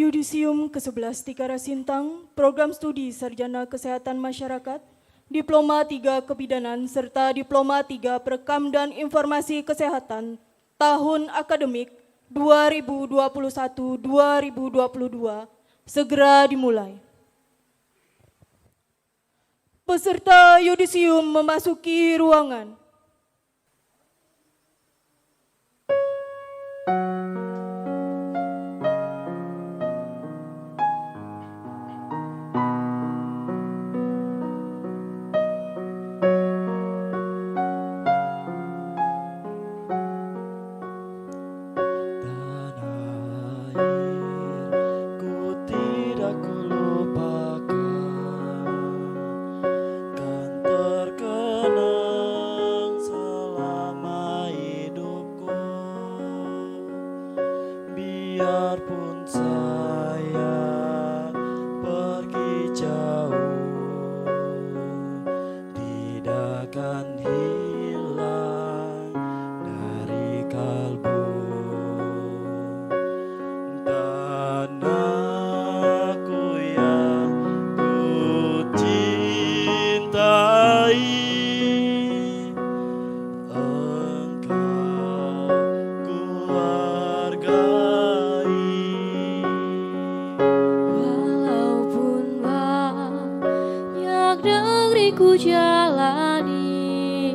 Yudisium ke-11 Tikara Sintang, Program Studi Sarjana Kesehatan Masyarakat, Diploma 3 Kebidanan, serta Diploma 3 Perekam dan Informasi Kesehatan tahun akademik 2021-2022 segera dimulai. Peserta yudisium memasuki ruangan. Biarpun saya pergi jauh, tidak akan hilang dari kalbu. Tanahku yang ku cintai, ku jalani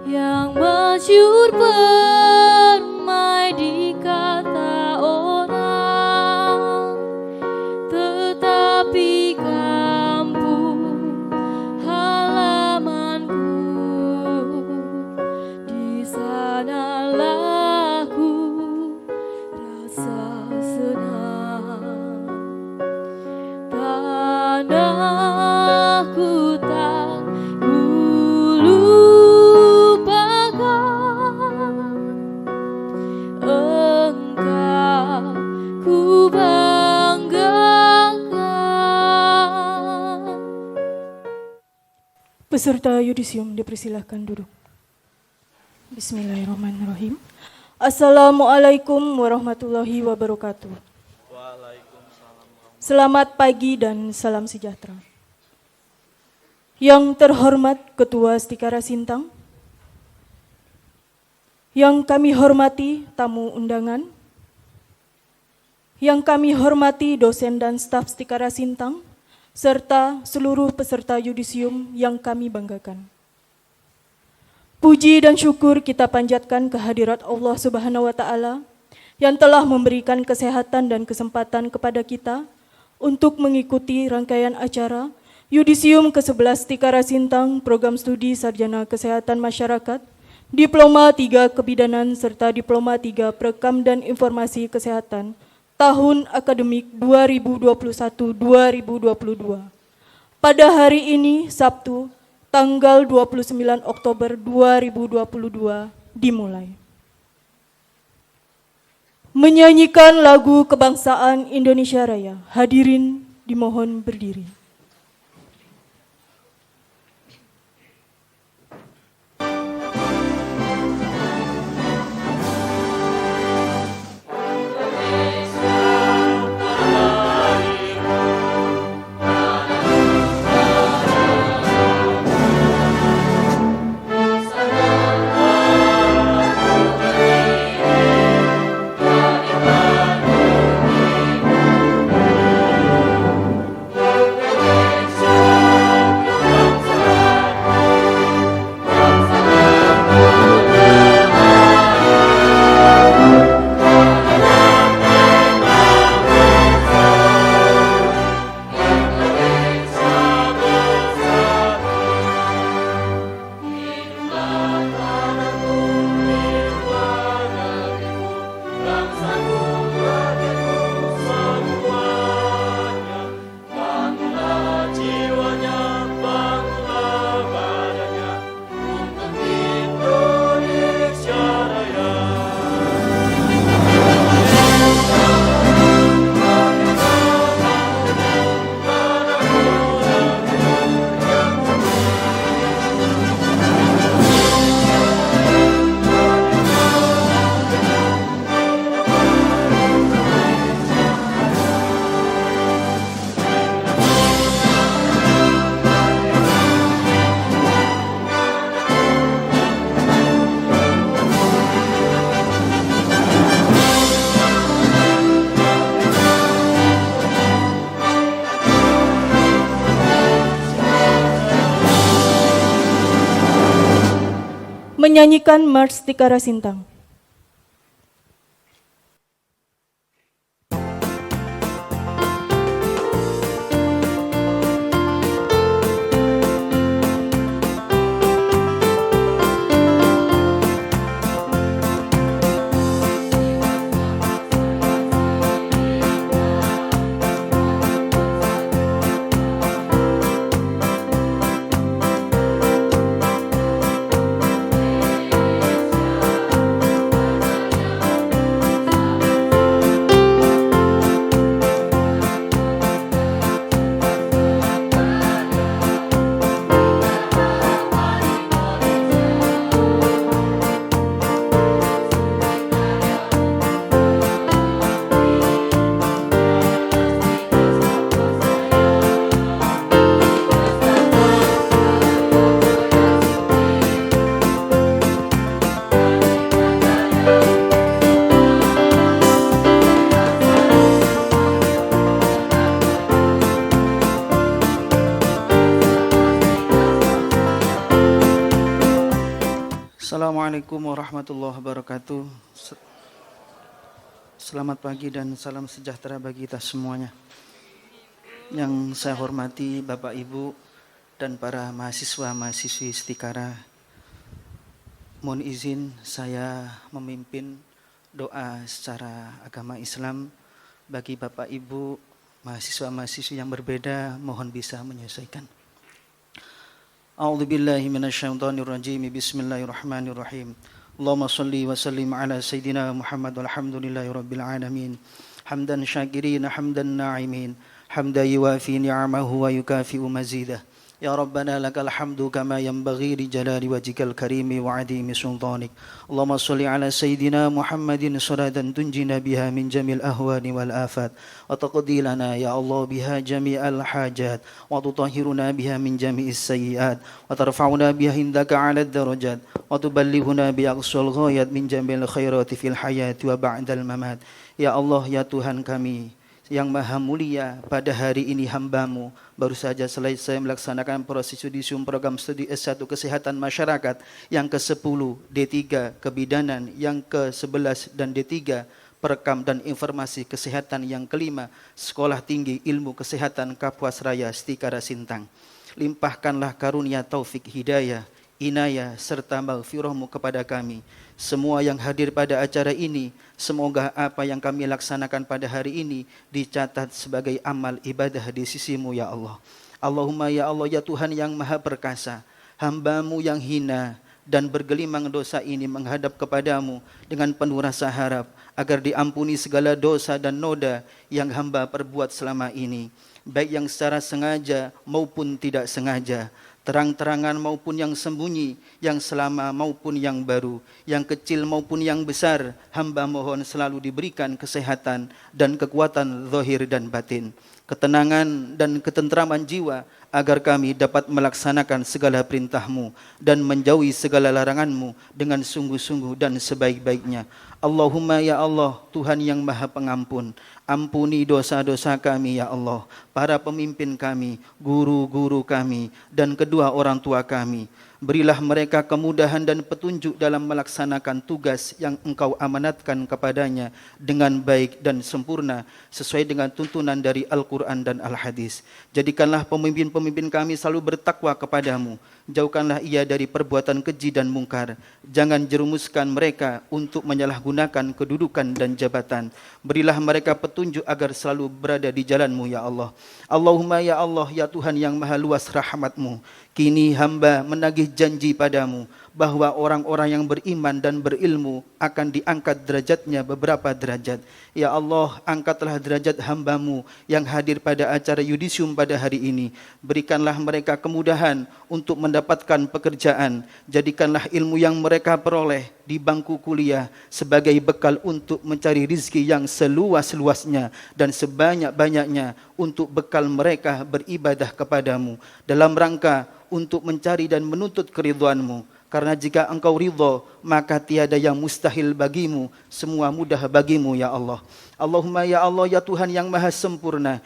yang masyhur permai di kata orang, tetapi kampung halamanku, di sanalah ku rasa senang. Tanahku tak ku lupakan, engkau ku banggakan. Peserta yudisium dipersilahkan duduk. Bismillahirrahmanirrahim. Assalamualaikum warahmatullahi wabarakatuh. Selamat pagi dan salam sejahtera. Yang terhormat Ketua Stikara Sintang, yang kami hormati tamu undangan, yang kami hormati dosen dan staf Stikara Sintang, serta seluruh peserta yudisium yang kami banggakan. Puji dan syukur kita panjatkan kehadirat Allah Subhanahu wa Ta'ala yang telah memberikan kesehatan dan kesempatan kepada kita untuk mengikuti rangkaian acara Yudisium ke-11 Tikara Sintang, Program Studi Sarjana Kesehatan Masyarakat, Diploma 3 Kebidanan, serta Diploma 3 Perekam dan Informasi Kesehatan tahun akademik 2021-2022. Pada hari ini, Sabtu, tanggal 29 Oktober 2022, dimulai. Menyanyikan lagu kebangsaan Indonesia Raya. Hadirin dimohon berdiri. menyanyikan Mars Tikara Sintang. Assalamualaikum warahmatullahi wabarakatuh. Selamat pagi dan salam sejahtera bagi kita semuanya. Yang saya hormati Bapak Ibu dan para mahasiswa-mahasiswi Istikara. Mohon izin saya memimpin doa secara agama Islam bagi Bapak Ibu mahasiswa-mahasiswi yang berbeda, mohon bisa menyesuaikan. A'udzu billahi minasyaitonir rajim. Bismillahirrahmanirrahim. Allahumma shalli wa sallim ala sayidina Muhammad walhamdulillahi rabbil alamin. Hamdan syakirin, hamdan na'imin, hamdan yuwafi ni'amahu wa yukafi'u mazidah. Ya Rabbana lakal hamdu kama yanbaghi li jalali wajhikal karimi wa adimi sultanik. Allahumma shalli ala sayidina Muhammadin salatan tunjina biha min jamil ahwani wal afat wa taqdi lana ya Allah biha jami'al hajat wa tutahhiruna biha min jami'is sayyiat wa tarfa'una biha indaka 'ala darajat wa tuballighuna bi aqsal ghayat min jamil khairati fil hayati wa ba'dal mamat. Ya Allah, ya Tuhan kami yang maha mulia, pada hari ini hamba-Mu baru saja selesai melaksanakan proses yudisium program studi S1 Kesehatan Masyarakat yang ke-10, D3 Kebidanan yang ke-11 dan D3 Perekam dan Informasi Kesehatan yang ke-5 Sekolah Tinggi Ilmu Kesehatan Kapuas Raya Istikara Sintang. Limpahkanlah karunia taufik hidayah, inayah serta maghfirah-Mu kepada kami. Semua yang hadir pada acara ini, semoga apa yang kami laksanakan pada hari ini dicatat sebagai amal ibadah di sisi-Mu ya Allah. Allahumma ya Allah ya Tuhan yang maha perkasa, hamba-Mu yang hina dan bergelimang dosa ini menghadap kepada-Mu dengan penuh rasa harap agar diampuni segala dosa dan noda yang hamba perbuat selama ini, baik yang secara sengaja maupun tidak sengaja, terang-terangan maupun yang sembunyi, yang selama maupun yang baru, yang kecil maupun yang besar. Hamba mohon selalu diberikan kesehatan dan kekuatan zahir dan batin, ketenangan dan ketentraman jiwa, agar kami dapat melaksanakan segala perintah-Mu dan menjauhi segala larangan-Mu dengan sungguh-sungguh dan sebaik-baiknya. Allahumma ya Allah, Tuhan yang maha pengampun, ampuni dosa-dosa kami ya Allah, para pemimpin kami, guru-guru kami, dan kedua orang tua kami. Berilah mereka kemudahan dan petunjuk dalam melaksanakan tugas yang Engkau amanatkan kepadanya dengan baik dan sempurna sesuai dengan tuntunan dari Al-Quran dan Al-Hadis. Jadikanlah pemimpin-pemimpin kami selalu bertakwa kepada-Mu. Jauhkanlah ia dari perbuatan keji dan mungkar. Jangan jerumuskan mereka untuk menyalahgunakan kedudukan dan jabatan. Berilah mereka petunjuk agar selalu berada di jalan-Mu ya Allah. Allahumma ya Allah ya Tuhan yang maha luas rahmat-Mu, kini hamba menagih janji padamu bahwa orang-orang yang beriman dan berilmu akan diangkat derajatnya beberapa derajat. Ya Allah, angkatlah derajat hamba-Mu yang hadir pada acara yudisium pada hari ini. Berikanlah mereka kemudahan untuk mendapatkan pekerjaan. Jadikanlah ilmu yang mereka peroleh di bangku kuliah sebagai bekal untuk mencari rizki yang seluas-luasnya dan sebanyak-banyaknya untuk bekal mereka beribadah kepadamu dalam rangka untuk mencari dan menuntut keridhaan-Mu. Karena jika Engkau ridha, maka tiada yang mustahil bagimu, semua mudah bagimu ya Allah. Allahumma ya Allah ya Tuhan yang maha sempurna,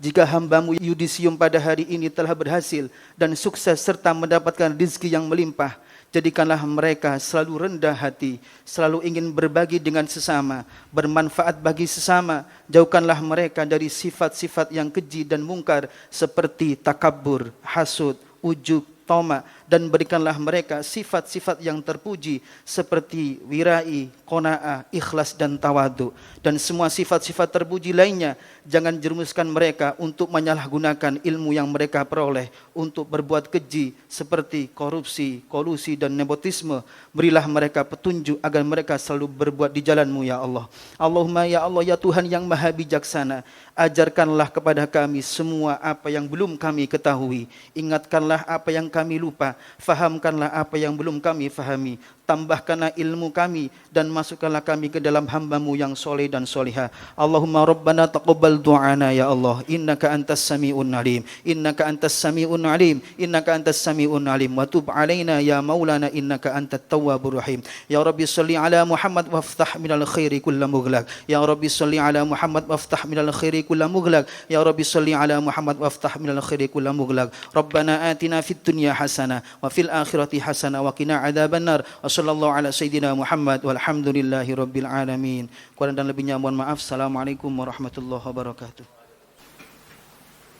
jika hamba-Mu yudisium pada hari ini telah berhasil dan sukses serta mendapatkan rezeki yang melimpah, Jadikanlah mereka selalu rendah hati, selalu ingin berbagi dengan sesama, bermanfaat bagi sesama. Jauhkanlah mereka dari sifat-sifat yang keji dan mungkar seperti takabur, hasud, ujub, toma, dan berikanlah mereka sifat-sifat yang terpuji seperti wirai, qanaah, ikhlas dan tawadu, dan semua sifat-sifat terpuji lainnya. Jangan jerumuskan mereka untuk menyalahgunakan ilmu yang mereka peroleh untuk berbuat keji seperti korupsi, kolusi dan nepotisme. Berilah mereka petunjuk agar mereka selalu berbuat di jalan-Mu ya Allah. Allahumma ya Allah ya Tuhan yang maha bijaksana, ajarkanlah kepada kami semua apa yang belum kami ketahui, ingatkanlah apa yang kami lupa, fahamkanlah apa yang belum kami fahami, tambahkanlah ilmu kami dan masukkanlah kami ke dalam hamba-Mu yang soleh dan solihah. Allahumma rabbana taqabbal du'ana ya Allah, innaka antas sami'un alim, innaka antas sami'un alim, innaka antas sami'un alim, wa tub alaina ya maulana innaka antat tawwabur rahim. Ya Rabbi salli ala Muhammad waftah minal khairi kulla mughlaq. Ya Rabbi salli ala Muhammad waftah minal khairi kulla mughlaq. Ya Rabbi salli ala Muhammad waftah minal khairi kulla mughlaq. Rabbana atina fid dunya hasanah wa fil akhirati hasanah wa qina adzabannar. Sallallahu ala sayyidina Muhammad walhamdulillahi rabbil alamin. Kurang dan lebihnya mohon maaf. Assalamualaikum warahmatullahi wabarakatuh.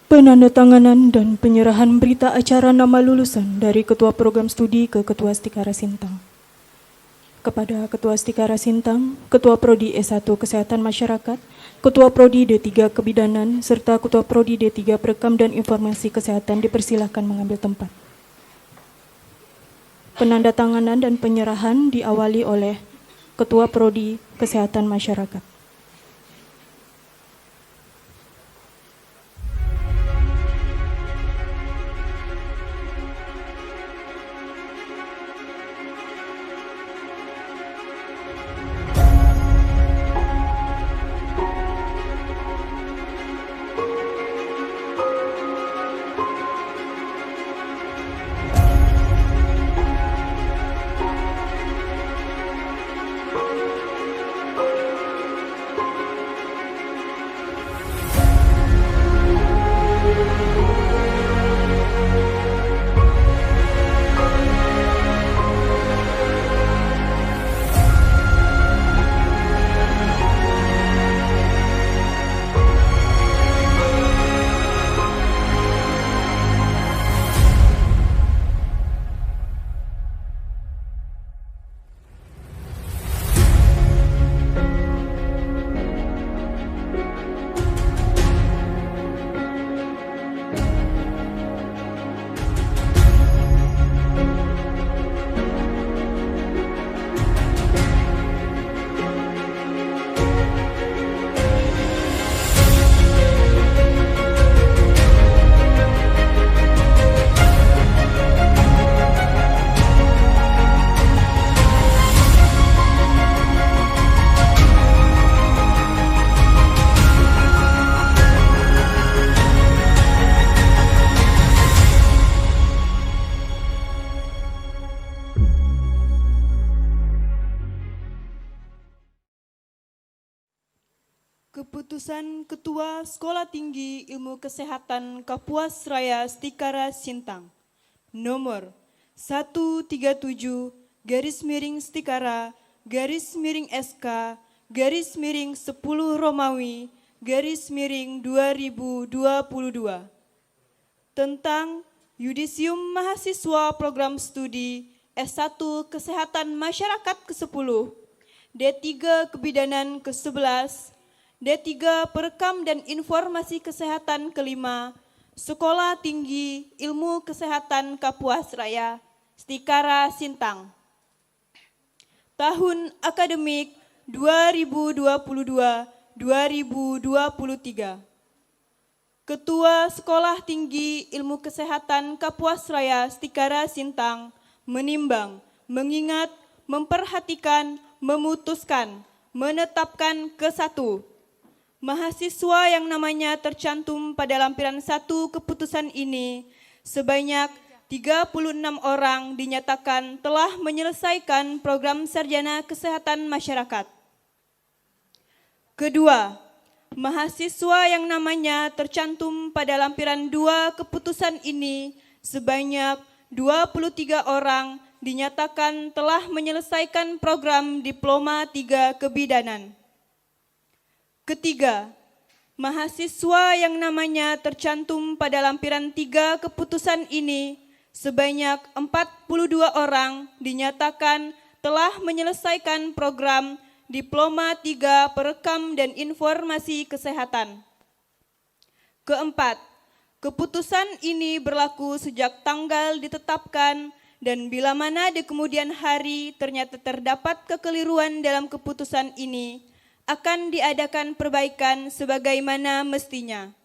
Penandatanganan dan penyerahan berita acara nama lulusan dari Ketua Program Studi ke Ketua Stikara Sintang. Kepada Ketua Stikara Sintang, Ketua Prodi S1 Kesehatan Masyarakat, Ketua Prodi D3 Kebidanan, serta Ketua Prodi D3 Perekam dan Informasi Kesehatan dipersilahkan mengambil tempat. Penandatanganan dan penyerahan diawali oleh Ketua Prodi Kesehatan Masyarakat. Keputusan Ketua Sekolah Tinggi Ilmu Kesehatan Kapuas Raya Stikara Sintang nomor 137/SK/10 Romawi/2022 tentang Yudisium Mahasiswa Program Studi S1 Kesehatan Masyarakat ke-10, D3 Kebidanan ke-11, D3 Perekam dan Informasi Kesehatan ke-5, Sekolah Tinggi Ilmu Kesehatan Kapuas Raya, Stikara Sintang. Tahun akademik 2022-2023. Ketua Sekolah Tinggi Ilmu Kesehatan Kapuas Raya Stikara Sintang menimbang, mengingat, memperhatikan, memutuskan, menetapkan ke-1. Mahasiswa yang namanya tercantum pada lampiran 1 keputusan ini sebanyak 36 orang dinyatakan telah menyelesaikan program sarjana kesehatan masyarakat. Kedua, mahasiswa yang namanya tercantum pada lampiran 2 keputusan ini sebanyak 23 orang dinyatakan telah menyelesaikan program Diploma 3 Kebidanan. Ketiga, mahasiswa yang namanya tercantum pada lampiran 3 keputusan ini sebanyak 42 orang dinyatakan telah menyelesaikan program Diploma 3 Perekam dan Informasi Kesehatan. Keempat, keputusan ini berlaku sejak tanggal ditetapkan dan bila mana di kemudian hari ternyata terdapat kekeliruan dalam keputusan ini, akan diadakan perbaikan sebagaimana mestinya.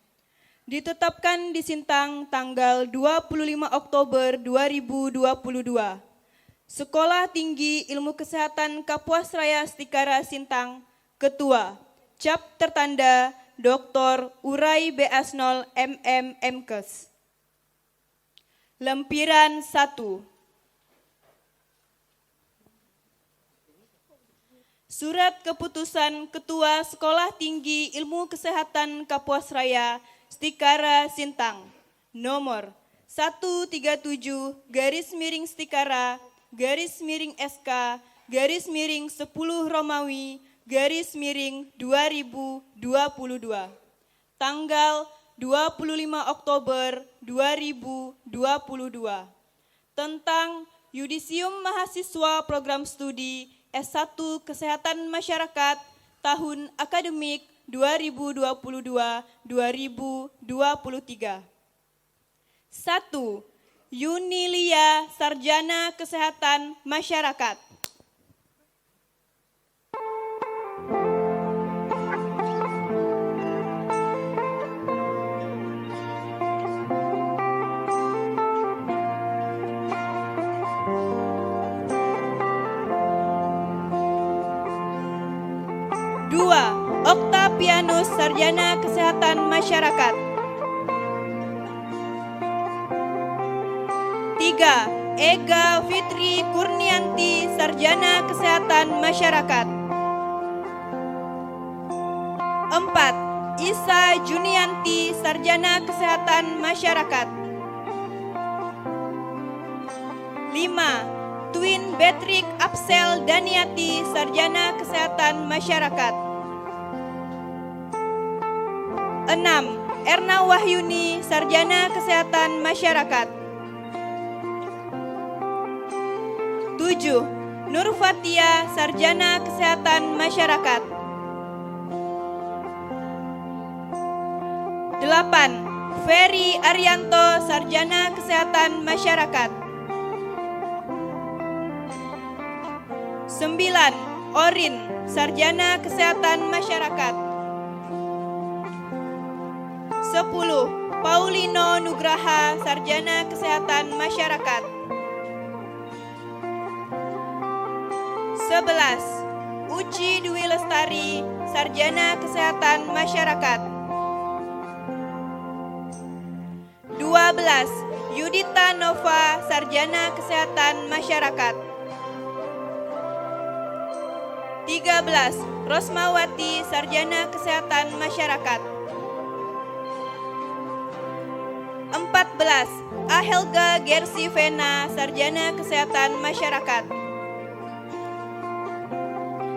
Ditetapkan di Sintang tanggal 25 Oktober 2022. Sekolah Tinggi Ilmu Kesehatan Kapuasraya Stikara Sintang, Ketua, Cap tertanda Dr. Urai BS0 MM Mkes. Lempiran 1. Surat Keputusan Ketua Sekolah Tinggi Ilmu Kesehatan Kapuasraya Stikara Sintang nomor 137-Stikara-SK-10 Romawi-2022 tanggal 25 Oktober 2022 tentang Yudisium Mahasiswa Program Studi S1 Kesehatan Masyarakat tahun akademik 2022-2023. 1. Yunilia Sarjana Kesehatan Masyarakat. Oktavianus Sarjana Kesehatan Masyarakat. 3. Ega Fitri Kurnianti Sarjana Kesehatan Masyarakat. 4. Isa Junianti Sarjana Kesehatan Masyarakat. 5. Twin Beatrix Apsel Daniati Sarjana Kesehatan Masyarakat. 6. Erna Wahyuni Sarjana Kesehatan Masyarakat. 7. Nurfatia Sarjana Kesehatan Masyarakat. 8. Ferry Arianto Sarjana Kesehatan Masyarakat. 9. Orin Sarjana Kesehatan Masyarakat. 10. Paulino Nugraha Sarjana Kesehatan Masyarakat. 11. Uci Dwi Lestari Sarjana Kesehatan Masyarakat. 12. Yudita Nova Sarjana Kesehatan Masyarakat. 13. Rosmawati Sarjana Kesehatan Masyarakat. 14. Ahelga Gersi Vena Sarjana Kesehatan Masyarakat.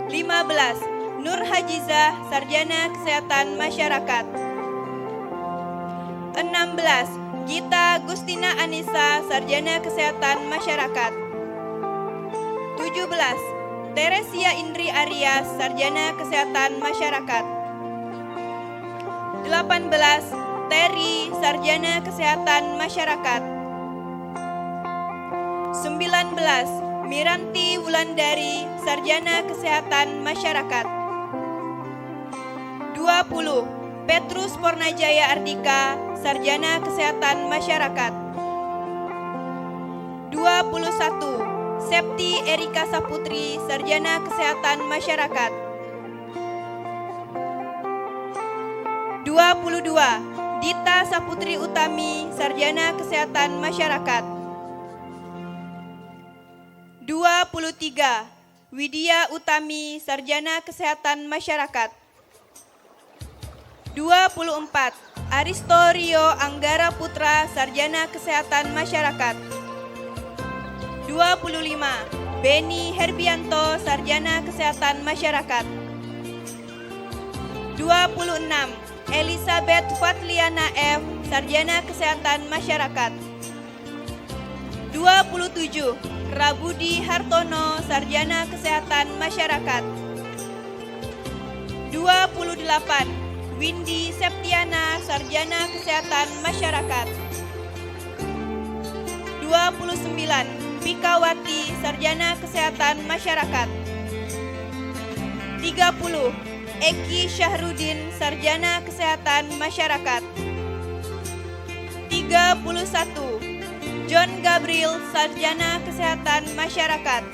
15. Nur Hajizah Sarjana Kesehatan Masyarakat. 16. Gita Gustina Anissa Sarjana Kesehatan Masyarakat. 17. Teresia Indri Arias Sarjana Kesehatan Masyarakat. 18. Terry Sarjana Kesehatan Masyarakat. 19. Miranti Wulandari Sarjana Kesehatan Masyarakat. 20. Petrus Pornajaya Ardika Sarjana Kesehatan Masyarakat. 21. Septi Erika Saputri Sarjana Kesehatan Masyarakat. 22. Dita Saputri Utami Sarjana Kesehatan Masyarakat. 23. Widya Utami Sarjana Kesehatan Masyarakat. 24. Aristorio Anggara Putra Sarjana Kesehatan Masyarakat. 25. 25. Beni Herbianto, Sarjana Kesehatan Masyarakat. 26. Elizabeth Fatliana F, Sarjana Kesehatan Masyarakat. 27. Rabudi Hartono, Sarjana Kesehatan Masyarakat. 28. Windy Septiana, Sarjana Kesehatan Masyarakat. 29. Pikawati, Sarjana Kesehatan Masyarakat. 30. Eki Syahrudin, Sarjana Kesehatan Masyarakat. 31. John Gabriel, Sarjana Kesehatan Masyarakat.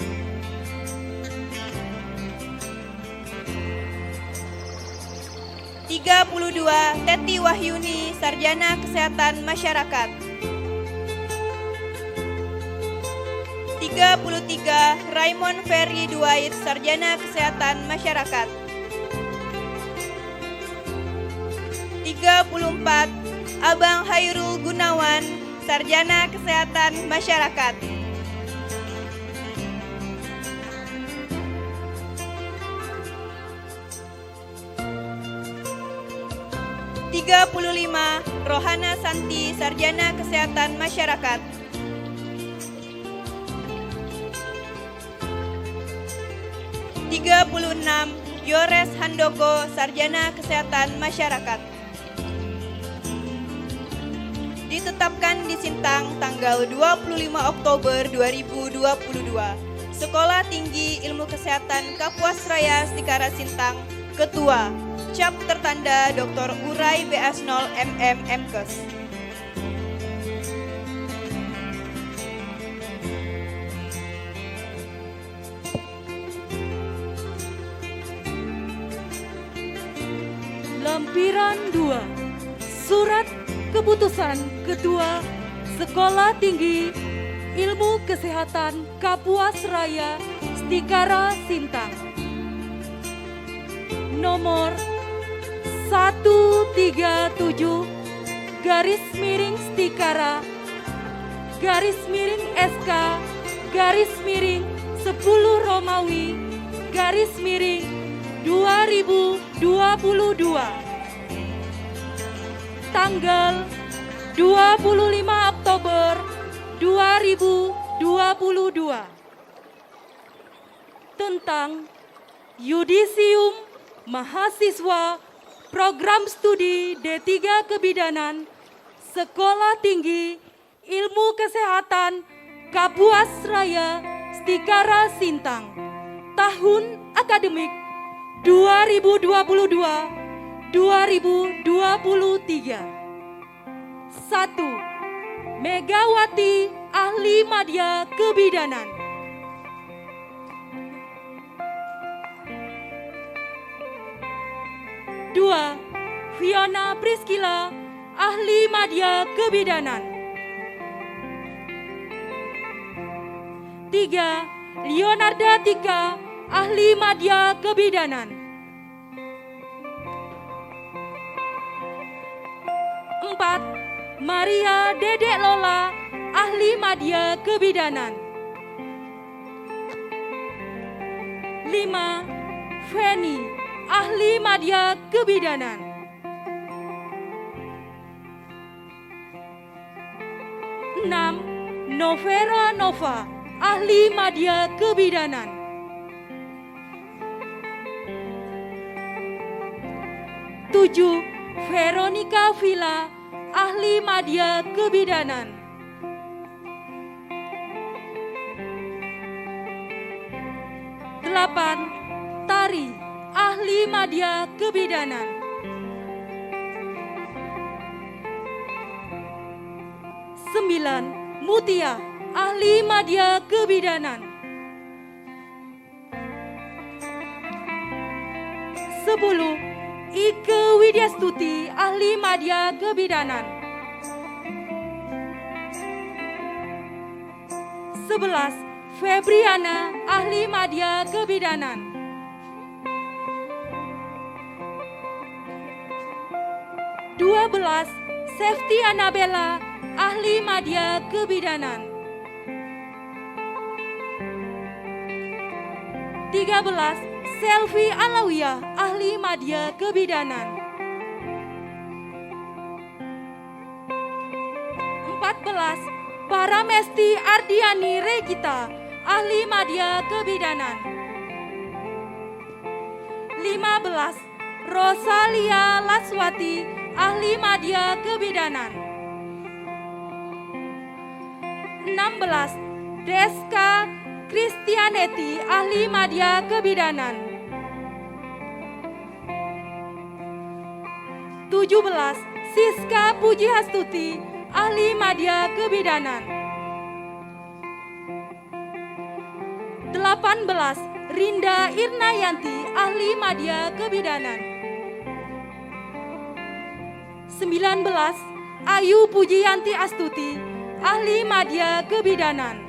32. Teti Wahyuni, Sarjana Kesehatan Masyarakat. 33. Raymond Ferry Dwight, Sarjana Kesehatan Masyarakat. 34. Abang Hairul Gunawan, Sarjana Kesehatan Masyarakat. 35. Rohana Santi, Sarjana Kesehatan Masyarakat. 36. Yores Handoko, Sarjana Kesehatan Masyarakat. Ditetapkan di Sintang tanggal 25 Oktober 2022. Sekolah Tinggi Ilmu Kesehatan Kapuas Raya Stikara Sintang, Ketua, Cap tertanda Dr. Urai BS0 MM Mkes. Lampiran 2. Surat Keputusan Ketua Sekolah Tinggi Ilmu Kesehatan Kapuas Raya Stikara Sintang. Nomor 137 garis miring Stikara garis miring SK garis miring 10 Romawi garis miring 2022. Tanggal 25 Oktober 2022. Tentang Yudisium Mahasiswa Program Studi D3 Kebidanan Sekolah Tinggi Ilmu Kesehatan Kapuas Raya Stikara Sintang. Tahun akademik 2022-2023. 1. Megawati Ahli Madya Kebidanan. 2. Fiona Priscilla, Ahli Madya Kebidanan. 3. Leonarda Tika, Ahli Madya Kebidanan. 4. Maria Dedek Lola, Ahli Madya Kebidanan. 5. Feni, Ahli Madya Kebidanan. 6. Novera Nova, Ahli Madya Kebidanan. 7. Veronica Villa, Ahli Madya Kebidanan. 8. Tari, Ahli Madya Kebidanan. 9. Mutia, Ahli Madya Kebidanan. 10. Ike Widyastuti, Ahli Madya Kebidanan. 11. Febriana, Ahli Madya Kebidanan. 12. Safety Annabella, Ahli Madya Kebidanan. 13. Selvi Alawiyah, ahli media kebidanan. 14. Paramesti Ardiani Regita, ahli media kebidanan. 15. Rosalia Laswati, ahli media kebidanan. 16. Deska Kristianeti, ahli media kebidanan. 17. Siska Pujiastuti, ahli media kebidanan. 18. Rinda Irnayanti, ahli media kebidanan. 19. Ayu Pujiyanti Astuti, ahli media kebidanan.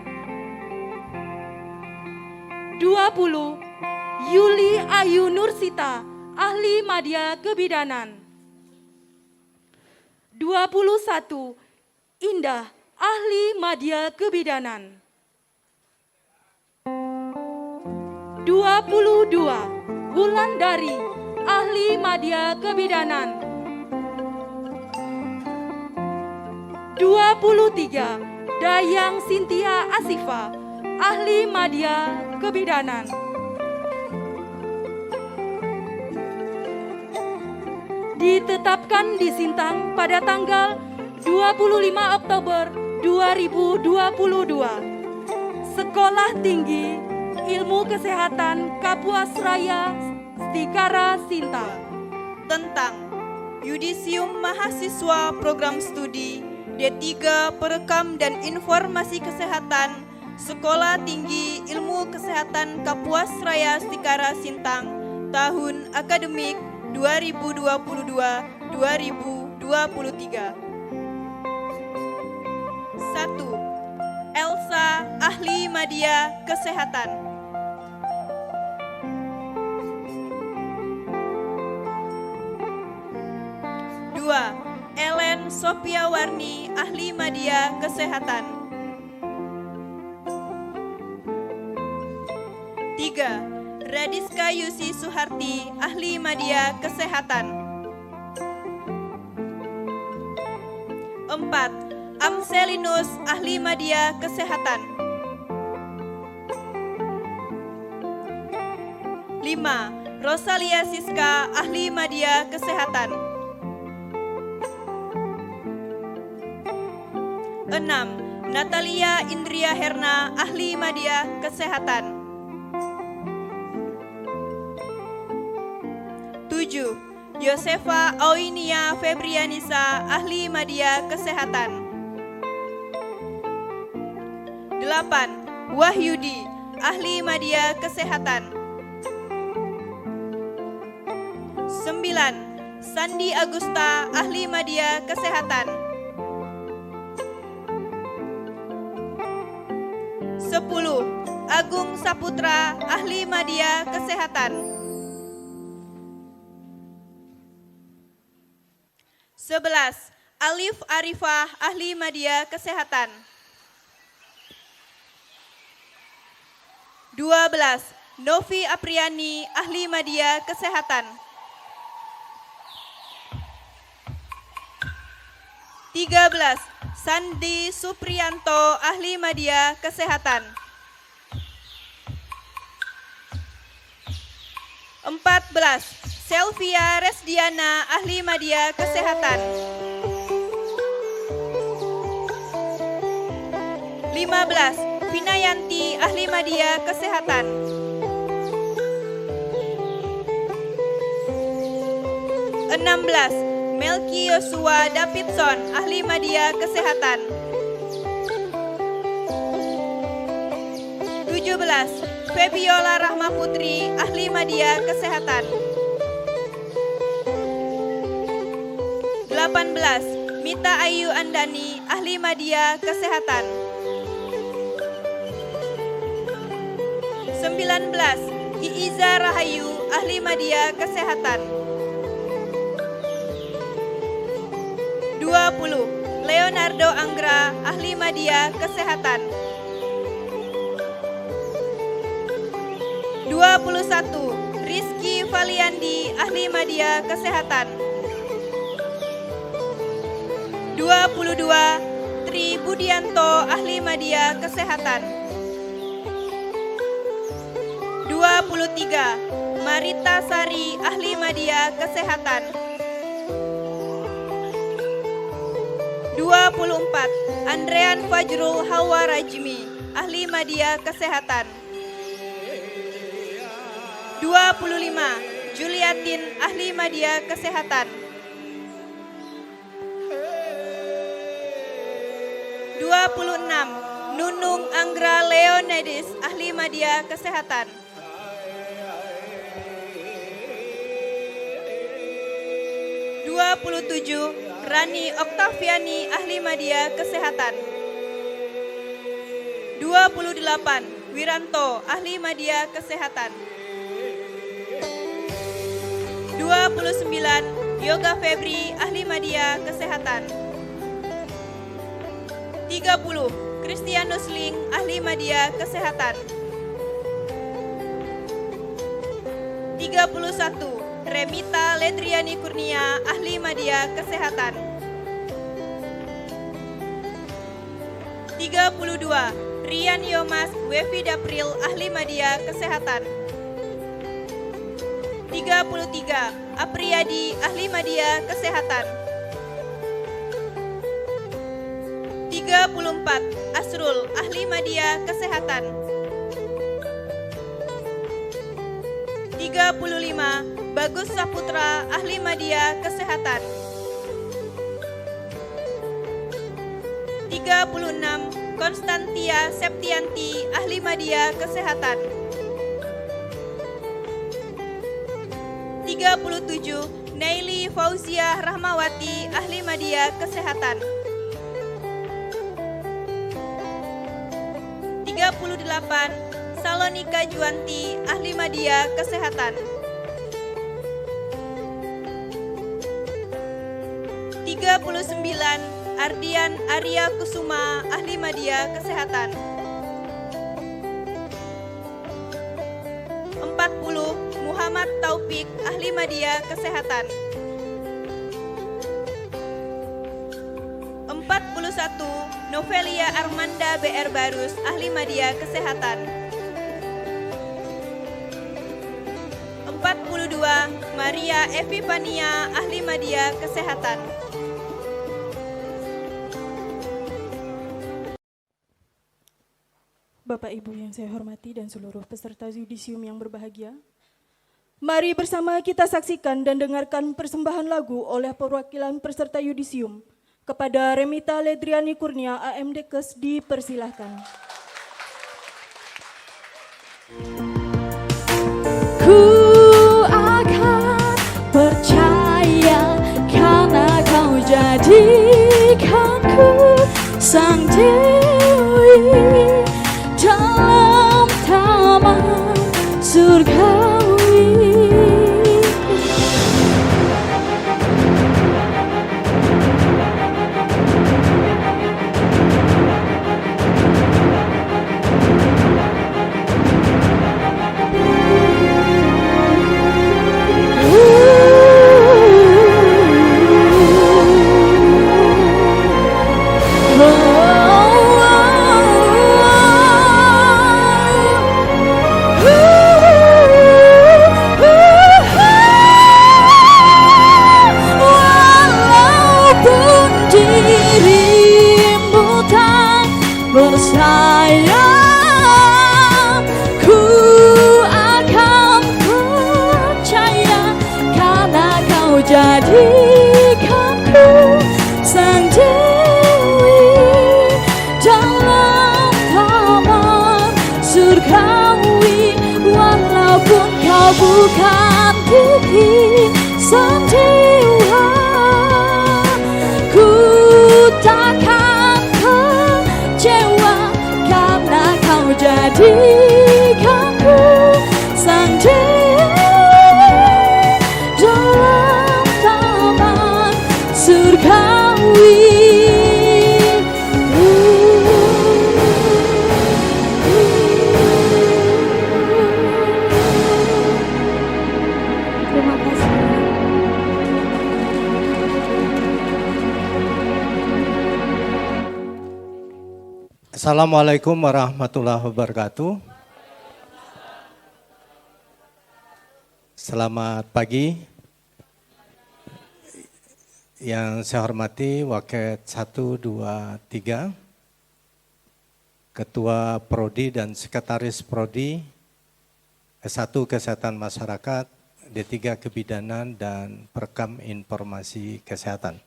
20. Yuli Ayu Nursita, ahli media kebidanan. 21. Indah, ahli media kebidanan. 22. Wulandari, ahli media kebidanan. 23. Dayang Sintia Asifa, ahli media kebidanan. Ditetapkan di Sintang pada tanggal 25 Oktober 2022. Sekolah Tinggi Ilmu Kesehatan Kapuas Raya Stikara Sintang. Tentang Yudisium Mahasiswa Program Studi D3 Perekam dan Informasi Kesehatan Sekolah Tinggi Ilmu Kesehatan Kapuas Raya Stikara Sintang tahun akademik 2022-2023. 1. Elsa, ahli media kesehatan. 2. Ellen Sophia Warni, ahli media kesehatan. 3. Radiska Yusi Suharti, ahli media kesehatan. 4. Amselinus, ahli media kesehatan. 5. Rosalia Siska, ahli media kesehatan. 6. Natalia Indria Herna, ahli media kesehatan. 7. Yosefa Auinia Febrianisa, ahli media kesehatan. 8. Wahyudi, ahli media kesehatan. 9. Sandi Agusta, ahli media kesehatan. 10. Agung Saputra, ahli media kesehatan. 11. Alif Arifah, ahli media kesehatan. 12. Novi Apriani, ahli media kesehatan. 13. Sandi Supriyanto, ahli media kesehatan. 14. Selvia Resdiana, ahli media kesehatan. 15. Vinayanti, ahli media kesehatan. 16. Melki Yosua Davidson, ahli media kesehatan. 17. Febiola Rahma Putri, ahli media kesehatan. 18. Mita Ayu Andani, ahli media kesehatan. 19. Iiza Rahayu, ahli media kesehatan. 20. Leonardo Anggra, ahli media kesehatan. 21. 21. Rizky Valiandi, Ahli Media Kesehatan. 22. Tri Budianto, Ahli Media Kesehatan. 23. Marita Sari, Ahli Media Kesehatan. 24. Andrean Fajrul Hawa Rajmi, Ahli Media Kesehatan. 25. Juliatin, Ahli Media Kesehatan. 26. Nunung Anggra Leonidis, Ahli Media Kesehatan. 27. Rani Oktaviani, Ahli Media Kesehatan. 28. Wiranto, Ahli Media Kesehatan. 29. Yoga Febri, Ahli Media Kesehatan. 30. Kristianus Ling, Ahli Media Kesehatan. 31. Remita Ledriani Kurnia, Ahli Media Kesehatan. 32. Rian Yomas Wevi Dapril, Ahli Media Kesehatan. 33. Apriyadi, Ahli Media Kesehatan. 34. Asrul, Ahli Media Kesehatan. 35. Bagus Saputra, Ahli Media Kesehatan. 36. Konstantia Septianti, Ahli Media Kesehatan. 37. Naili Fauzia Rahmawati, Ahli Media Kesehatan. 38. Salonika Juanti, Ahli Media Kesehatan. 39. Ardian Arya Kusuma, Ahli Media Kesehatan. 40. Muhammad Taufik, Ahli Media Kesehatan. 41. Novelia Armanda BR Barus, Ahli Media Kesehatan. 42. Maria Evipania, Ahli Media Kesehatan. Bapak Ibu yang saya hormati dan seluruh peserta yudisium yang berbahagia, mari bersama kita saksikan dan dengarkan persembahan lagu oleh perwakilan peserta yudisium kepada Remita Ledriani Kurnia AMDkes, dipersilahkan. Ku akan percaya karena kau jadikanku sang dewi dalam taman surgawi. Bersayang, ku akan percaya karena kau jadikanku sang dewi dalam taman surgawi. Walaupun kau bukan titi sang dewa, ku takkan kecewa karena kau jadikanku sang dewi dalam taman surgawi. Assalamualaikum warahmatullahi wabarakatuh. Selamat pagi. Yang saya hormati Waket 1, 2, 3, Ketua Prodi dan Sekretaris Prodi, S1 Kesehatan Masyarakat, D3 Kebidanan dan Perekam Informasi Kesehatan.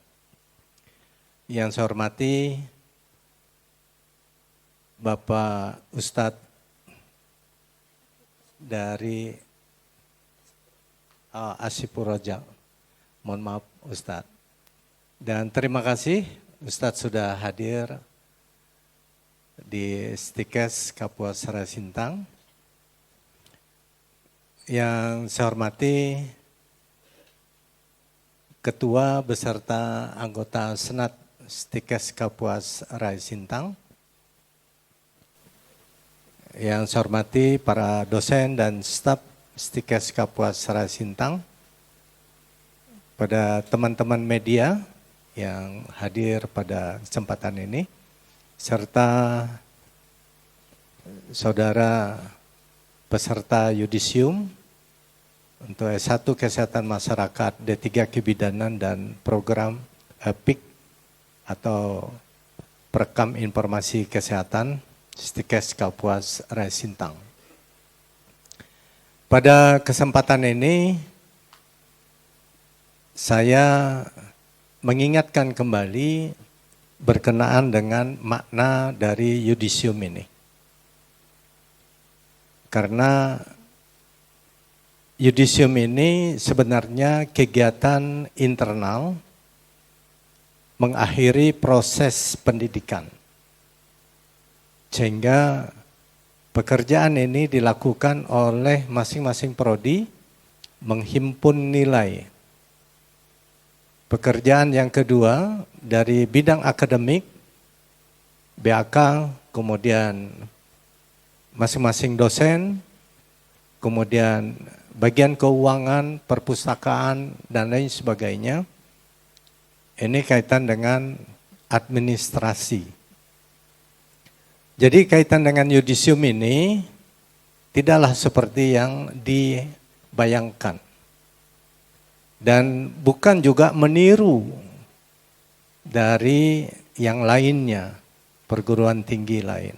Yang saya hormati Bapak Ustadz dari Asipur Roja, mohon maaf Ustadz. Dan terima kasih Ustadz sudah hadir di Stikes Kapuas Raya Sintang. Yang saya hormati Ketua beserta anggota Senat Stikes Kapuas Raya Sintang. Yang saya hormati para dosen dan staf Stikes Kapuas Raya Sintang. Pada teman-teman media yang hadir pada kesempatan ini, serta saudara peserta yudisium untuk S1 Kesehatan Masyarakat, D3 Kebidanan dan program PIK atau Perekam Informasi Kesehatan Stikes Kapuas Raya Sintang. Pada kesempatan ini saya mengingatkan kembali berkenaan dengan makna dari yudisium ini. Karena yudisium ini sebenarnya kegiatan internal mengakhiri proses pendidikan. Sehingga pekerjaan ini dilakukan oleh masing-masing prodi menghimpun nilai. Pekerjaan yang kedua dari bidang akademik, BAK, kemudian masing-masing dosen, kemudian bagian keuangan, perpustakaan, dan lain sebagainya. Ini kaitan dengan administrasi. Jadi kaitan dengan yudisium ini tidaklah seperti yang dibayangkan. Dan bukan juga meniru dari yang lainnya, perguruan tinggi lain.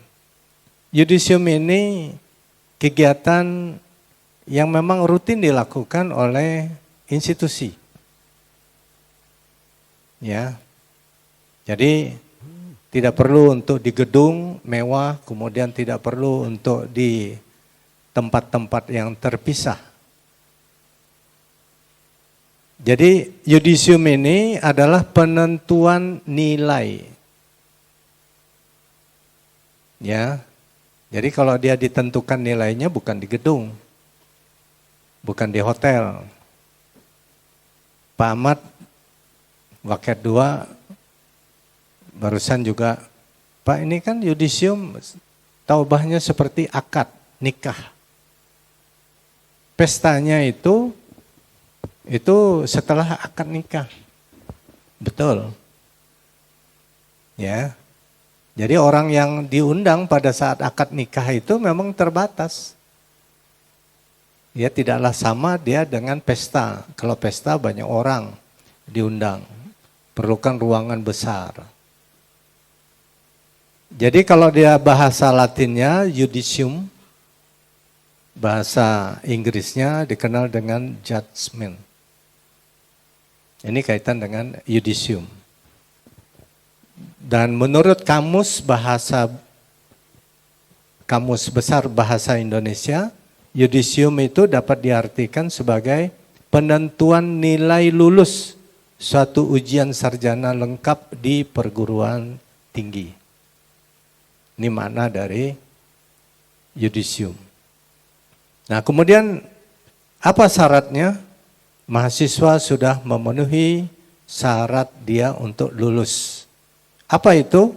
Yudisium ini kegiatan yang memang rutin dilakukan oleh institusi. Ya. Jadi tidak perlu untuk di gedung mewah, kemudian tidak perlu untuk di tempat-tempat yang terpisah. Jadi yudisium ini adalah penentuan nilai. Ya. Jadi kalau dia ditentukan nilainya bukan di gedung. Bukan di hotel. Pak Ahmad Waket 2 barusan juga, Pak ini kan yudisium taubahnya seperti akad nikah. Pestanya itu setelah akad nikah. Betul. Ya. Jadi orang yang diundang pada saat akad nikah itu memang terbatas. Ya tidaklah sama dia dengan pesta. Kalau pesta banyak orang diundang. Perlukan ruangan besar. Jadi kalau dia bahasa Latinnya yudisium, bahasa Inggrisnya dikenal dengan judgment. Ini kaitan dengan yudisium. Dan menurut Kamus Besar Bahasa Indonesia, yudisium itu dapat diartikan sebagai penentuan nilai lulus suatu ujian sarjana lengkap di perguruan tinggi. Ini makna dari yudisium. Nah, kemudian apa syaratnya? Mahasiswa sudah memenuhi syarat dia untuk lulus. Apa itu?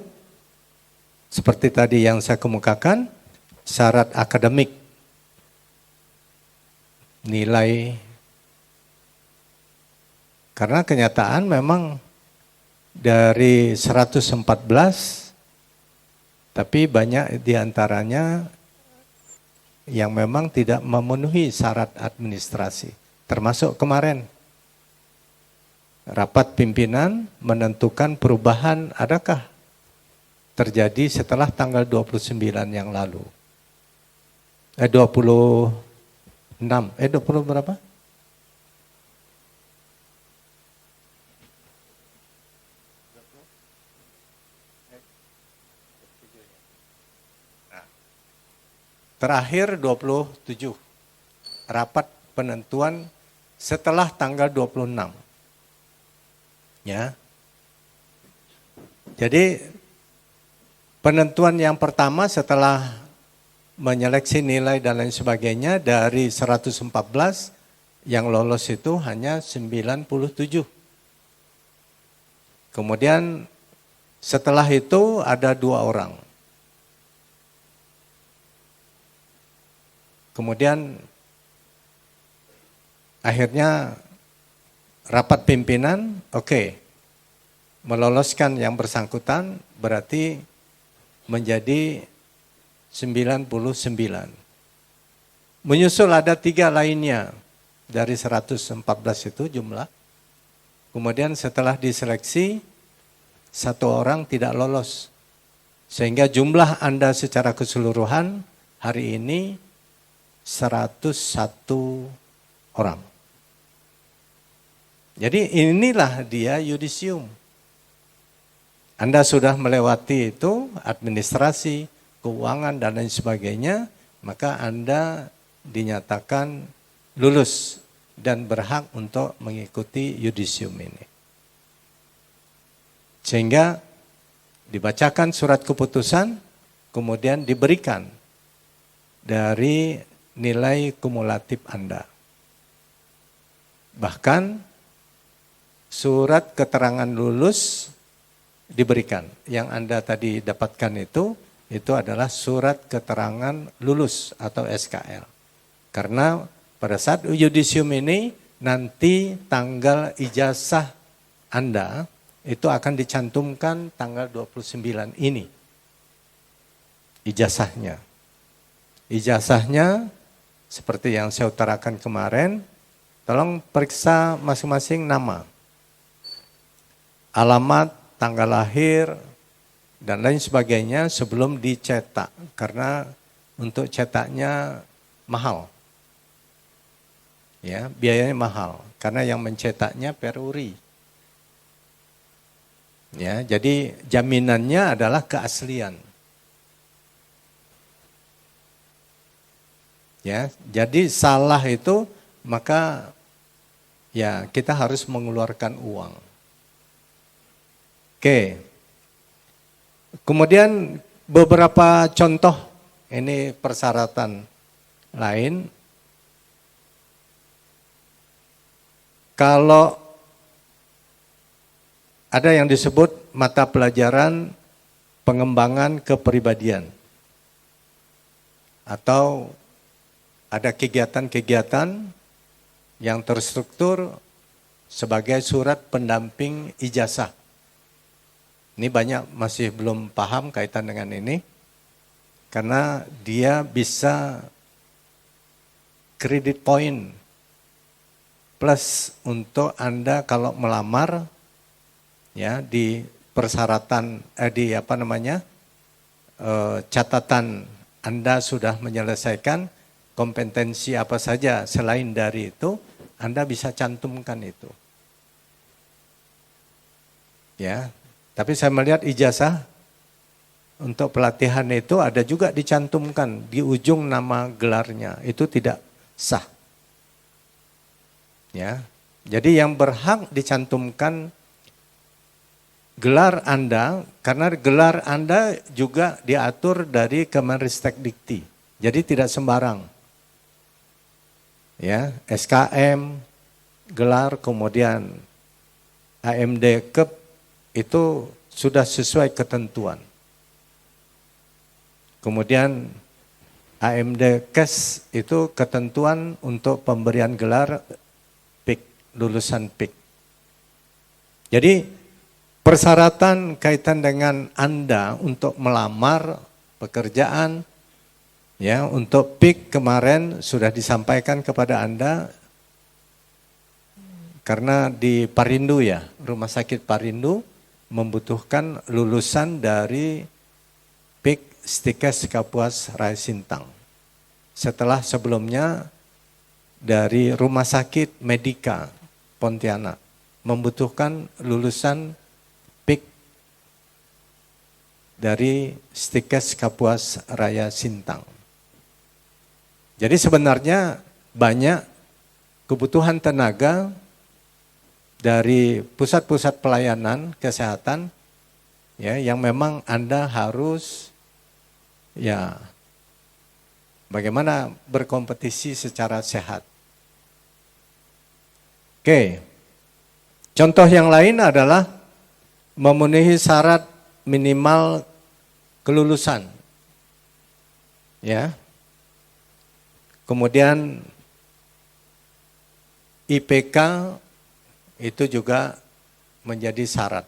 Seperti tadi yang saya kemukakan, syarat akademik, nilai. Karena kenyataan memang dari 114 Tapi banyak diantaranya yang memang tidak memenuhi syarat administrasi. Termasuk kemarin, rapat pimpinan menentukan perubahan adakah terjadi setelah tanggal 29 yang lalu. 26, 20 berapa? Terakhir 27, rapat penentuan setelah tanggal 26. Ya. Jadi penentuan yang pertama setelah menyeleksi nilai dan lain sebagainya dari 114 yang lolos itu hanya 97. Kemudian setelah itu ada 2 orang. Kemudian akhirnya rapat pimpinan, meloloskan yang bersangkutan berarti menjadi 99. Menyusul ada 3 lainnya dari 114 itu jumlah. Kemudian setelah diseleksi, 1 orang tidak lolos. Sehingga jumlah Anda secara keseluruhan hari ini 101 orang. Jadi inilah dia yudisium. Anda sudah melewati itu administrasi, keuangan dan lain sebagainya, maka Anda dinyatakan lulus dan berhak untuk mengikuti yudisium ini. Sehingga dibacakan surat keputusan, kemudian diberikan dari nilai kumulatif Anda. Bahkan surat keterangan lulus diberikan. Yang Anda tadi dapatkan itu adalah surat keterangan lulus atau SKL. Karena pada saat yudisium ini nanti tanggal ijazah Anda itu akan dicantumkan tanggal 29 ini. Ijazahnya. Ijazahnya seperti yang saya utarakan kemarin, tolong periksa masing-masing nama, alamat, tanggal lahir, dan lain sebagainya sebelum dicetak. Karena untuk cetaknya mahal. Ya, biayanya mahal. Karena yang mencetaknya peruri. Ya, jadi jaminannya adalah keaslian. Ya, jadi salah itu maka ya kita harus mengeluarkan uang. Oke. Kemudian beberapa contoh ini persyaratan lain. Kalau ada yang disebut mata pelajaran pengembangan kepribadian atau ada kegiatan-kegiatan yang terstruktur sebagai surat pendamping ijazah. Ini banyak masih belum paham kaitan dengan ini. Karena dia bisa credit point plus untuk Anda kalau melamar ya di persyaratan catatan Anda sudah menyelesaikan kompetensi apa saja selain dari itu, Anda bisa cantumkan itu. Ya, tapi saya melihat ijazah untuk pelatihan itu ada juga dicantumkan di ujung nama gelarnya, itu tidak sah. Ya, jadi yang berhak dicantumkan gelar Anda, karena gelar Anda juga diatur dari Kemenristek-Dikti, jadi tidak sembarang. Ya, SKM, gelar, kemudian AMD KEP itu sudah sesuai ketentuan. Kemudian AMD KES itu ketentuan untuk pemberian gelar PIK, lulusan PIK. Jadi persyaratan kaitan dengan Anda untuk melamar pekerjaan, ya, untuk PIK kemarin sudah disampaikan kepada Anda, karena di Parindo ya, Rumah Sakit Parindo membutuhkan lulusan dari PIK Stikes Kapuas Raya Sintang. Setelah sebelumnya dari Rumah Sakit Medika Pontianak membutuhkan lulusan PIK dari Stikes Kapuas Raya Sintang. Jadi sebenarnya banyak kebutuhan tenaga dari pusat-pusat pelayanan kesehatan, ya, yang memang Anda harus, ya, bagaimana berkompetisi secara sehat. Oke, contoh yang lain adalah memenuhi syarat minimal kelulusan, ya. Kemudian IPK itu juga menjadi syarat,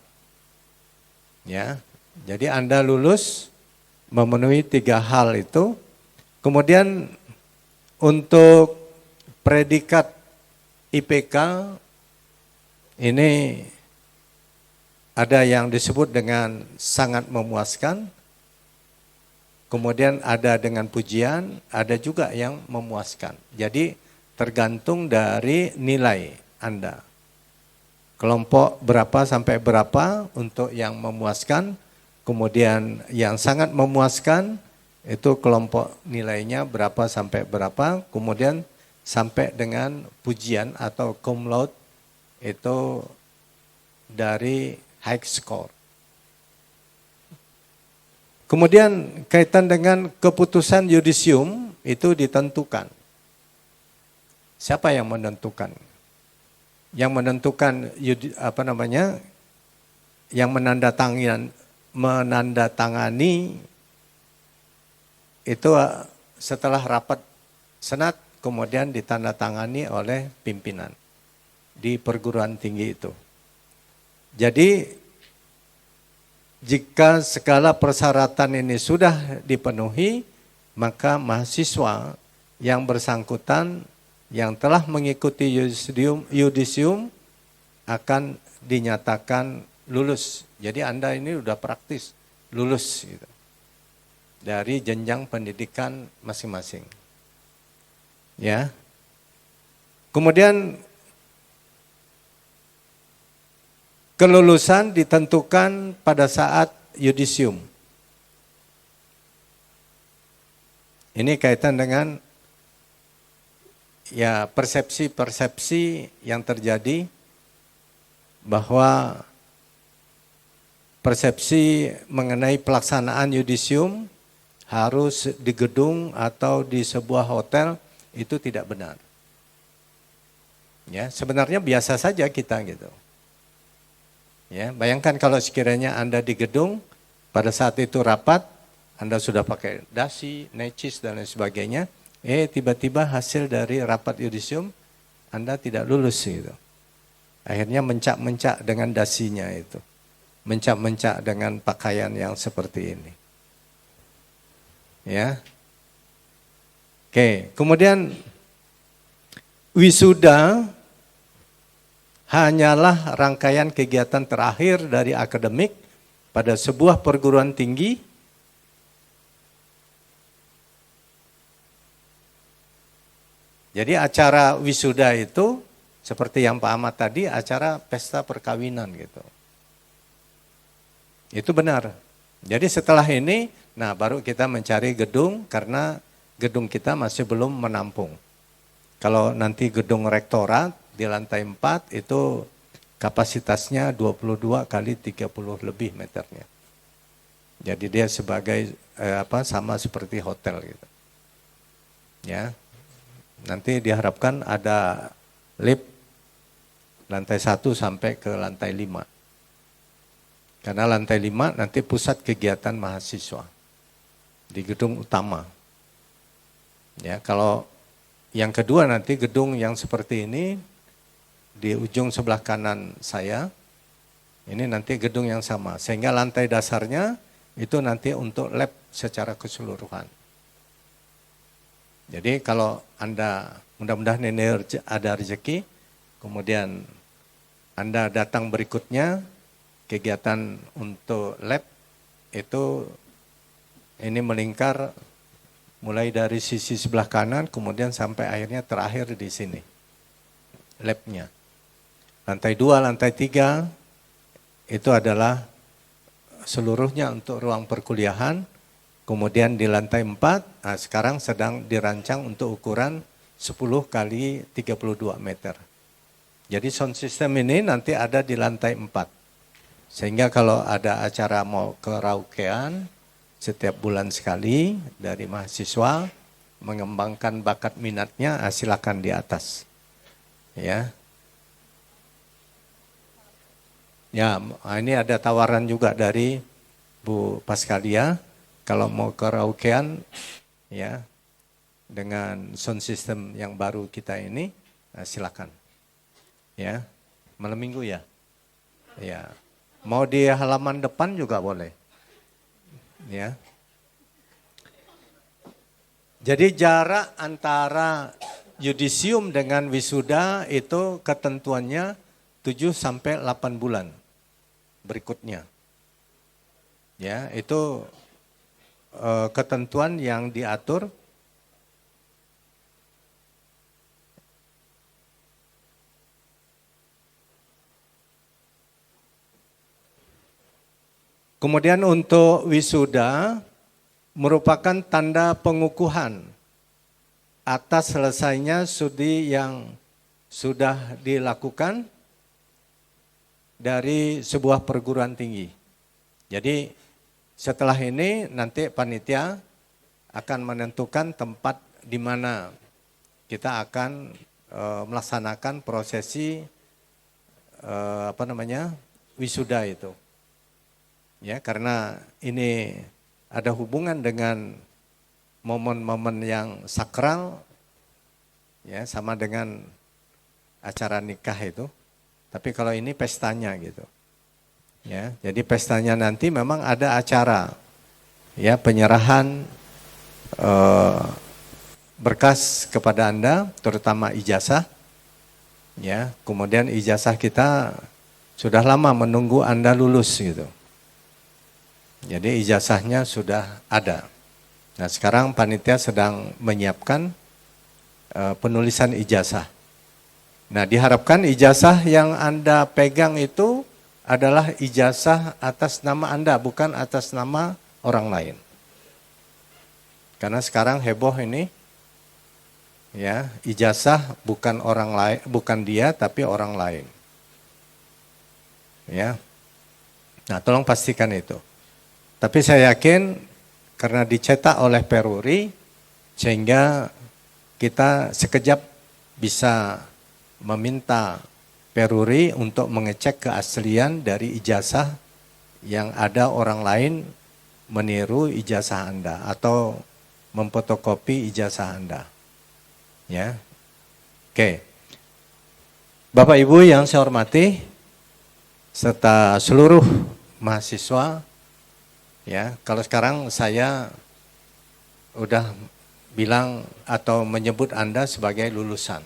ya. Jadi Anda lulus memenuhi 3 hal itu. Kemudian untuk predikat IPK ini ada yang disebut dengan sangat memuaskan, kemudian ada dengan pujian, ada juga yang memuaskan. Jadi tergantung dari nilai Anda. Kelompok berapa sampai berapa untuk yang memuaskan, kemudian yang sangat memuaskan itu kelompok nilainya berapa sampai berapa, kemudian sampai dengan pujian atau cum laude itu dari high score. Kemudian kaitan dengan keputusan yudisium itu ditentukan. Siapa yang menentukan? Yang menentukan yang menandatangani itu setelah rapat senat kemudian ditandatangani oleh pimpinan di perguruan tinggi itu. Jadi jika segala persyaratan ini sudah dipenuhi, maka mahasiswa yang bersangkutan yang telah mengikuti yudisium akan dinyatakan lulus. Jadi Anda ini sudah praktis lulus gitu, dari jenjang pendidikan masing-masing. Ya. Kemudian kelulusan ditentukan pada saat yudisium. Ini kaitan dengan ya persepsi-persepsi yang terjadi bahwa persepsi mengenai pelaksanaan yudisium harus di gedung atau di sebuah hotel itu tidak benar. Ya, sebenarnya biasa saja kita gitu. Ya, bayangkan kalau sekiranya Anda di gedung pada saat itu rapat, Anda sudah pakai dasi, necis dan lain sebagainya. Tiba-tiba hasil dari rapat yudisium Anda tidak lulus gitu. Akhirnya mencak-mencak dengan dasinya itu. Mencak-mencak dengan pakaian yang seperti ini. Ya. Oke, kemudian wisuda hanyalah rangkaian kegiatan terakhir dari akademik pada sebuah perguruan tinggi. Jadi acara wisuda itu seperti yang Pak Ahmad tadi, acara pesta perkawinan gitu. Itu benar. Jadi setelah ini, nah baru kita mencari gedung karena gedung kita masih belum menampung. Kalau nanti gedung rektorat di lantai 4 itu kapasitasnya 22 kali 30 lebih meternya. Jadi dia sebagai sama seperti hotel gitu. Ya. Nanti diharapkan ada lift lantai 1 sampai ke lantai 5. Karena lantai 5 nanti pusat kegiatan mahasiswa di gedung utama. Ya, kalau yang kedua nanti gedung yang seperti ini di ujung sebelah kanan saya Ini nanti gedung yang sama, sehingga lantai dasarnya itu nanti untuk lab secara keseluruhan. Jadi kalau Anda, mudah-mudahan ini ada rezeki, kemudian Anda datang berikutnya, kegiatan untuk lab itu ini melingkar mulai dari sisi sebelah kanan, kemudian sampai akhirnya terakhir di sini, labnya. Lantai 2, lantai 3, itu adalah seluruhnya untuk ruang perkuliahan. Kemudian di lantai 4, sekarang sedang dirancang untuk ukuran 10 kali 32 meter. Jadi sound system ini nanti ada di lantai 4. Sehingga kalau ada acara mau karaokean, setiap bulan sekali dari mahasiswa, mengembangkan bakat minatnya, silakan di atas. Ya. Ya, ini ada tawaran juga dari Bu Paskalia, kalau mau karaokean, ya, dengan sound system yang baru kita ini, silakan. Ya, malam minggu ya. Ya, mau di halaman depan juga boleh. Ya. Jadi jarak antara yudisium dengan wisuda itu ketentuannya 7 sampai 8 bulan. Berikutnya, ya itu ketentuan yang diatur. Kemudian untuk wisuda merupakan tanda pengukuhan atas selesainya studi yang sudah dilakukan dari sebuah perguruan tinggi. Jadi setelah ini nanti panitia akan menentukan tempat di mana kita akan melaksanakan prosesi wisuda itu. Ya, karena ini ada hubungan dengan momen-momen yang sakral, ya sama dengan acara nikah itu. Tapi kalau ini pestanya gitu, ya. Jadi pestanya nanti memang ada acara, ya penyerahan berkas kepada Anda, terutama ijazah, ya. Kemudian ijazah kita sudah lama menunggu Anda lulus gitu. Jadi ijazahnya sudah ada. Nah sekarang panitia sedang menyiapkan penulisan ijazah. Nah diharapkan ijazah yang Anda pegang itu adalah ijazah atas nama Anda, bukan atas nama orang lain. Karena sekarang heboh ini, ya ijazah bukan orang lain, bukan dia tapi orang lain. Ya, nah tolong pastikan itu. Tapi saya yakin karena dicetak oleh Peruri, sehingga kita sekejap bisa meminta Peruri untuk mengecek keaslian dari ijazah yang ada orang lain meniru ijazah Anda atau memfotokopi ijazah Anda. Ya. Oke. Bapak Ibu yang saya hormati serta seluruh mahasiswa, ya, kalau sekarang saya udah bilang atau menyebut Anda sebagai lulusan.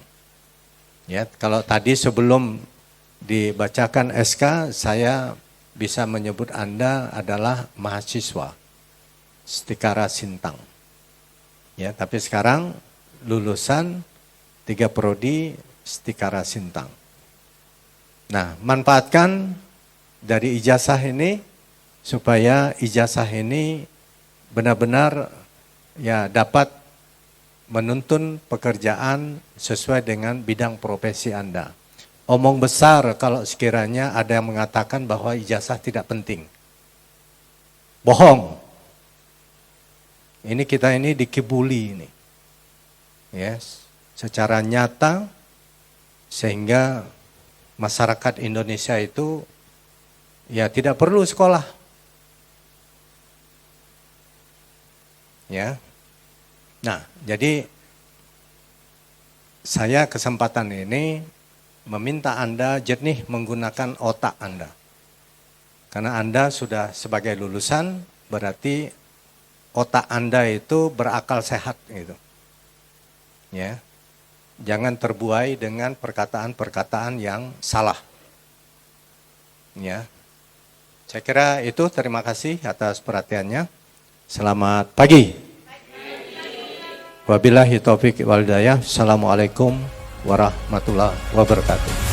Ya, kalau tadi sebelum dibacakan SK, saya bisa menyebut Anda adalah mahasiswa Stikara Sintang. Ya, tapi sekarang lulusan 3 prodi Stikara Sintang. Nah, manfaatkan dari ijazah ini supaya ijazah ini benar-benar ya dapat menuntun pekerjaan sesuai dengan bidang profesi Anda. Omong besar kalau sekiranya ada yang mengatakan bahwa ijazah tidak penting. Bohong. Ini kita ini dikibuli ini. Yes, secara nyata sehingga masyarakat Indonesia itu ya tidak perlu sekolah. Ya. Nah, jadi saya kesempatan ini meminta Anda jernih menggunakan otak Anda. Karena Anda sudah sebagai lulusan, berarti otak Anda itu berakal sehat gitu. Ya. Jangan terbuai dengan perkataan-perkataan yang salah. Ya. Saya kira itu, terima kasih atas perhatiannya. Selamat pagi. Wabillahi taufik wal hidayah. Assalamualaikum warahmatullahi wabarakatuh.